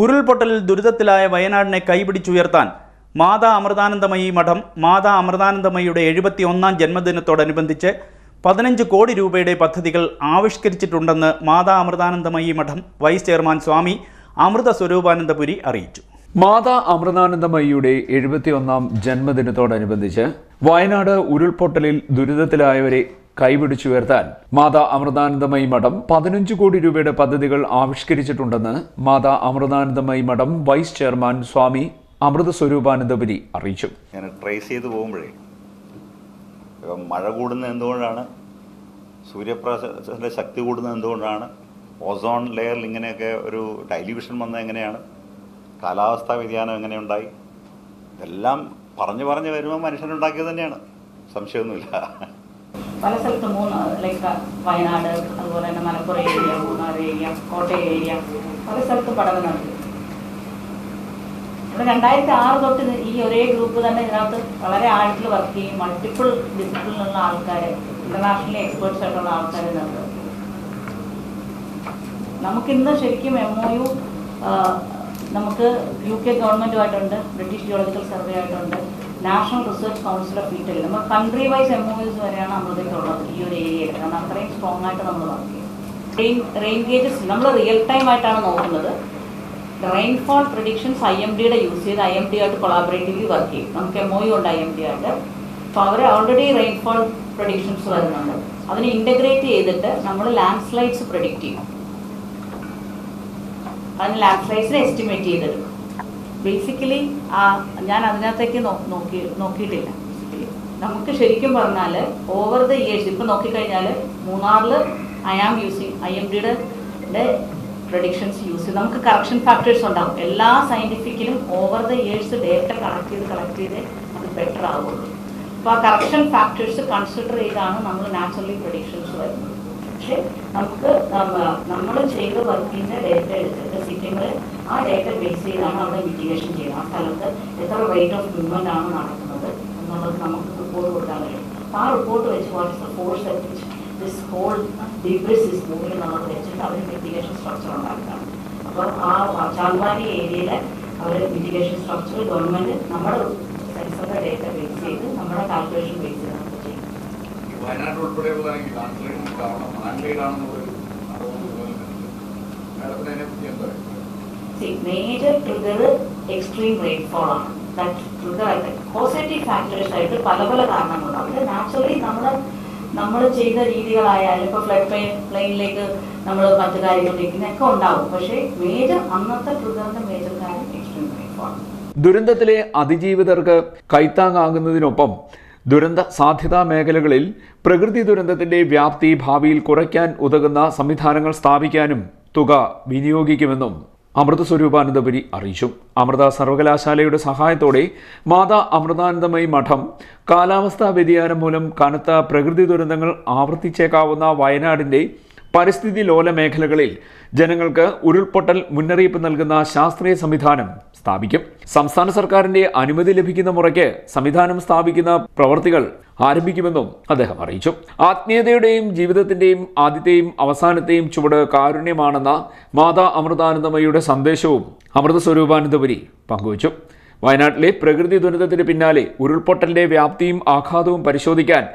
ഉരുൾപൊട്ടലിൽ ദുരിതത്തിലായ വയനാടിനെ കൈപിടിച്ചുയർത്താൻ മാതാ അമൃതാനന്ദമയി മഠം മാതാ അമൃതാനന്ദമയിയുടെ 71ാം ജന്മദിനത്തോടനുബന്ധിച്ച് 15 കോടി രൂപയുടെ പദ്ധതികൾ ആവിഷ്കരിച്ചിട്ടുണ്ടെന്ന് മാതാ അമൃതാനന്ദമയി മഠം വൈസ് ചെയർമാൻ സ്വാമി അമൃത സ്വരൂപാനന്ദപുരി അറിയിച്ചു. മാതാ അമൃതാനന്ദമയിയുടെ 71ാം ജന്മദിനത്തോടനുബന്ധിച്ച് വയനാട് ഉരുൾപൊട്ടലിൽ ദുരിതത്തിലായവരെ കൈപിടിച്ചുയർത്താൻ മാതാ അമൃതാനന്ദമയി മഠം 15 കോടി രൂപയുടെ പദ്ധതികൾ ആവിഷ്കരിച്ചിട്ടുണ്ടെന്ന് മാതാ അമൃതാനന്ദമയി മഠം വൈസ് ചെയർമാൻ സ്വാമി അമൃത സ്വരൂപാനന്ദപുരി അറിയിച്ചു. ഞാൻ ട്രേസ് ചെയ്ത് പോകുമ്പോഴേ മഴ കൂടുന്നത് എന്തുകൊണ്ടാണ്, സൂര്യപ്രകാശത്തിൻ്റെ ശക്തി കൂടുന്നത് എന്തുകൊണ്ടാണ്, ഓസോൺ ലെയറിൽ ഇങ്ങനെയൊക്കെ ഒരു ഡൈല്യൂഷൻ വന്നത് എങ്ങനെയാണ്, കാലാവസ്ഥാ വ്യതിയാനം എങ്ങനെയുണ്ടായി, ഇതെല്ലാം പറഞ്ഞു വരുമ്പോൾ മനുഷ്യനുണ്ടാക്കിയത് തന്നെയാണ്, സംശയമൊന്നുമില്ല. പല സ്ഥലത്തും ലൈക്ക് വയനാട്, അതുപോലെ തന്നെ Malappuram area, Munnar area, Kottayam area, പല സ്ഥലത്തും പഠനം നടത്തി. ഇവിടെ 2006 തൊട്ട് ഈ ഒരേ ഗ്രൂപ്പ് തന്നെ ഇതിനകത്ത് വളരെ ആഴത്തിൽ വർക്ക് ചെയ്യും. മൾട്ടിപ്പിൾ ഡിസിപ്ലിനുള്ള ആൾക്കാരെ, ഇന്റർനാഷണലി എക്സ്പേർട്സ് ആയിട്ടുള്ള ആൾക്കാരെ നിർത്തും. നമുക്കിന്ന് ശരിക്കും MOU നമുക്ക് UK ഗവൺമെൻറ്റുമായിട്ടുണ്ട്, ബ്രിട്ടീഷ് ജിയോളജിക്കൽ സർവേ ആയിട്ടുണ്ട്, national research council of Italy. നമ്മൾ കൺട്രി വൈസ് MOUs വരെയാണ് അമൃതയ്ക്കുള്ളത് ഈ ഒരു ഏരിയയിൽ. കാരണം അത്രയും സ്ട്രോങ് ആയിട്ട് നമ്മൾ വർക്ക് ചെയ്യും. റെയിൻ ഗേജസ് നമ്മൾ റിയൽ ടൈം ആയിട്ടാണ് നോക്കുന്നത്. റെയിൻഫോൾ പ്രഡിക്ഷൻസ് IMDയുടെ യൂസ് ചെയ്ത് IMD ആയിട്ട് കൊളാബറേറ്റീവ്ലി വർക്ക് ചെയ്യും. നമുക്ക് MOU ഉണ്ട് IMD ആയിട്ട്. അപ്പോൾ അവർ ഓൾറെഡി റെയിൻഫോൾ പ്രഡിക്ഷൻസ് വരുന്നുണ്ട്. അതിനെ ഇൻ്റഗ്രേറ്റ് ചെയ്തിട്ട് നമ്മൾ ലാൻഡ് സ്ലൈഡ്സ് പ്രഡിക്റ്റ് ചെയ്യും. അതിന് ലാൻഡ് സ്ലൈഡ്സിനെ എസ്റ്റിമേറ്റ് ചെയ്തെടുക്കും. ബേസിക്കലി ഞാൻ അതിനകത്തേക്ക് നോക്കിയിട്ടില്ല. നമുക്ക് ശരിക്കും പറഞ്ഞാൽ ഓവർ ദ ഇയേഴ്സ് ഇപ്പം നോക്കിക്കഴിഞ്ഞാൽ മൂന്നാറിൽ IMDയുടെ പ്രഡിക്ഷൻസ് യൂസ് ചെയ്ത് നമുക്ക് കറക്ഷൻ ഫാക്ടേഴ്സ് ഉണ്ടാകും. എല്ലാ സയൻറ്റിഫിക്കിലും over the years data collect ചെയ്ത് അത് ബെറ്റർ ആകുള്ളൂ. അപ്പോൾ ആ കറക്ഷൻ ഫാക്ടേഴ്സ് കൺസിഡർ ചെയ്താണ് നമ്മൾ നാച്ചുറലി പ്രഡിക്ഷൻസ് വരുന്നത്. പക്ഷേ നമുക്ക് നമ്മൾ ചെയ്ത വർക്കിൻ്റെ ഡേറ്റ എടുത്തിട്ട് സിറ്റിങ്ങൾ ആ ഡേറ്റ ബേസ് ചെയ്താണ് അവിടെ മിറ്റിഗേഷൻ ചെയ്യുന്നത്. ആ സ്ഥലത്ത് എത്ര റേറ്റ് ഓഫ് മൂവ്മെൻ്റ് ആണ് നടക്കുന്നത് എന്നുള്ളത് നമുക്ക് റിപ്പോർട്ട് കൊടുക്കാൻ കഴിയും. അപ്പോൾ ആ റിപ്പോർട്ട് വെച്ച് what is the force at which this whole debris is moving എന്നുള്ളത് വെച്ചിട്ട് അവർ മിറ്റിഗേഷൻ സ്ട്രക്ചർ ഉണ്ടാക്കുകയാണ്. അപ്പോൾ ആ ചാൽവാരി ഏരിയയിൽ അവർ മിറ്റിഗേഷൻ സ്ട്രക്ചർ ഗവൺമെൻറ് നമ്മുടെ സെൻസറിൻ്റെ ഡേറ്റ ബേസ് ചെയ്ത് നമ്മുടെ കാൽക്കുലേഷൻ ബേസ് ചെയ്ത് നമുക്ക് ചെയ്യും. വയനാട് ഉൾപ്പെടെയുള്ള മേജർ ട്രിഗർ എക്സ്ട്രീം റെയിൻഫോൾ ആണ്. കോസേറ്റീവ് ഫാക്ടേഴ്സ് ആയിട്ട് പല കാരണങ്ങളുണ്ടാവും. അത് നാച്ചുറലി നമ്മൾ ചെയ്ത രീതികളായാലും ഇപ്പോൾ ഫ്ലഡ് പ്ലെയിനിലേക്ക് നമ്മൾ മറ്റു കാര്യങ്ങളിലേക്കൊക്കെ ഉണ്ടാവും. പക്ഷേ അന്നത്തെ ട്രിഗറിന്റെ മേജർ കാര്യം എക്സ്ട്രീം റെയിൻഫോൾ ആണ്. ദുരന്തത്തിലെ അതിജീവിതർക്ക് കൈത്താങ്ങാകുന്നതിനൊപ്പം ദുരന്ത സാധ്യതാ മേഖലകളിൽ പ്രകൃതി ദുരന്തത്തിന്റെ വ്യാപ്തി ഭാവിയിൽ കുറയ്ക്കാൻ ഉതകുന്ന സംവിധാനങ്ങൾ സ്ഥാപിക്കാനും തുക വിനിയോഗിക്കുമെന്നും അമൃത സ്വരൂപാനന്ദപുരി അറിയിച്ചു. അമൃത സർവകലാശാലയുടെ സഹായത്തോടെ മാതാ അമൃതാനന്ദമയി മഠം കാലാവസ്ഥാ വ്യതിയാനം മൂലം കനത്ത പ്രകൃതി ദുരന്തങ്ങൾ ആവർത്തിച്ചേക്കാവുന്ന വയനാടിന്റെ പരിസ്ഥിതി ലോല മേഖലകളിൽ ജനങ്ങൾക്ക് ഉരുൾപൊട്ടൽ മുന്നറിയിപ്പ് നൽകുന്ന ശാസ്ത്രീയ സംവിധാനം സ്ഥാപിക്കും. സംസ്ഥാന സർക്കാരിന്റെ അനുമതി ലഭിക്കുന്ന മുറയ്ക്ക് സംവിധാനം സ്ഥാപിക്കുന്ന പ്രവർത്തികൾ ആരംഭിക്കുമെന്നും അദ്ദേഹം അറിയിച്ചു. ആത്മീയതയുടെയും ജീവിതത്തിന്റെയും ആദ്യത്തെയും അവസാനത്തെയും ചുവട് കാരുണ്യമാണെന്ന മാതാ അമൃതാനന്ദമയിയുടെ സന്ദേശവും അമൃത സ്വരൂപാനന്ദപുരി പങ്കുവച്ചു. വയനാട്ടിലെ പ്രകൃതി ദുരന്തത്തിന് പിന്നാലെ ഉരുൾപൊട്ടലിന്റെ വ്യാപ്തിയും ആഘാതവും പരിശോധിക്കാൻ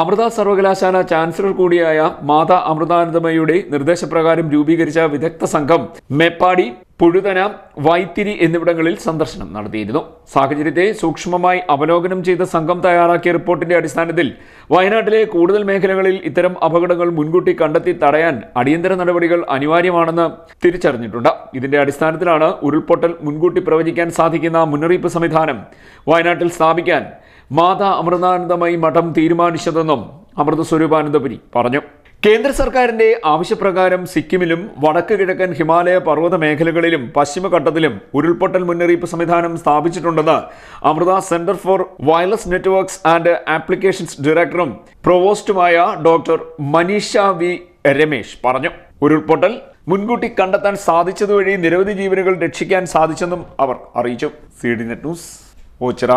അമൃത സർവകലാശാല ചാൻസലർ കൂടിയായ മാതാ അമൃതാനന്ദമയിയുടെ നിർദ്ദേശപ്രകാരം രൂപീകരിച്ച വിദഗ്ധ സംഘം മേപ്പാടി, പുഴുതന, വൈത്തിരി എന്നിവിടങ്ങളിൽ സന്ദർശനം നടത്തിയിരുന്നു. സാഹചര്യത്തെ സൂക്ഷ്മമായി അവലോകനം ചെയ്ത സംഘം തയ്യാറാക്കിയ റിപ്പോർട്ടിന്റെ അടിസ്ഥാനത്തിൽ വയനാട്ടിലെ കൂടുതൽ മേഖലകളിൽ ഇത്തരം അപകടങ്ങൾ മുൻകൂട്ടി കണ്ടെത്തി തടയാൻ അടിയന്തര നടപടികൾ അനിവാര്യമാണെന്ന് തിരിച്ചറിഞ്ഞിട്ടുണ്ട്. ഇതിന്റെ അടിസ്ഥാനത്തിലാണ് ഉരുൾപൊട്ടൽ മുൻകൂട്ടി പ്രവചിക്കാൻ സാധിക്കുന്ന മുന്നറിയിപ്പ് സംവിധാനം വയനാട്ടിൽ സ്ഥാപിക്കാൻ മാതാ അമൃതാനന്ദമയി മഠം തീരുമാനിച്ചതെന്നും അമൃത സ്വരൂപാനന്ദപുരി പറഞ്ഞു. കേന്ദ്ര സർക്കാരിന്റെ ആവശ്യപ്രകാരം സിക്കിമിലും വടക്ക് കിഴക്കൻ ഹിമാലയ പർവ്വത മേഖലകളിലും പശ്ചിമഘട്ടത്തിലും ഉരുൾപൊട്ടൽ മുന്നറിയിപ്പ് സംവിധാനം സ്ഥാപിച്ചിട്ടുണ്ടെന്ന് Amrita Centre for Wireless Networks and Applications ഡയറക്ടറും പ്രൊവോസ്റ്റുമായ ഡോക്ടർ മനീഷ വി രമേശ് പറഞ്ഞു. ഉരുൾപൊട്ടൽ മുൻകൂട്ടി കണ്ടെത്താൻ സാധിച്ചതുവഴി നിരവധി ജീവനുകൾ രക്ഷിക്കാൻ സാധിച്ചെന്നും അവർ അറിയിച്ചു. CDNet news, Ochira.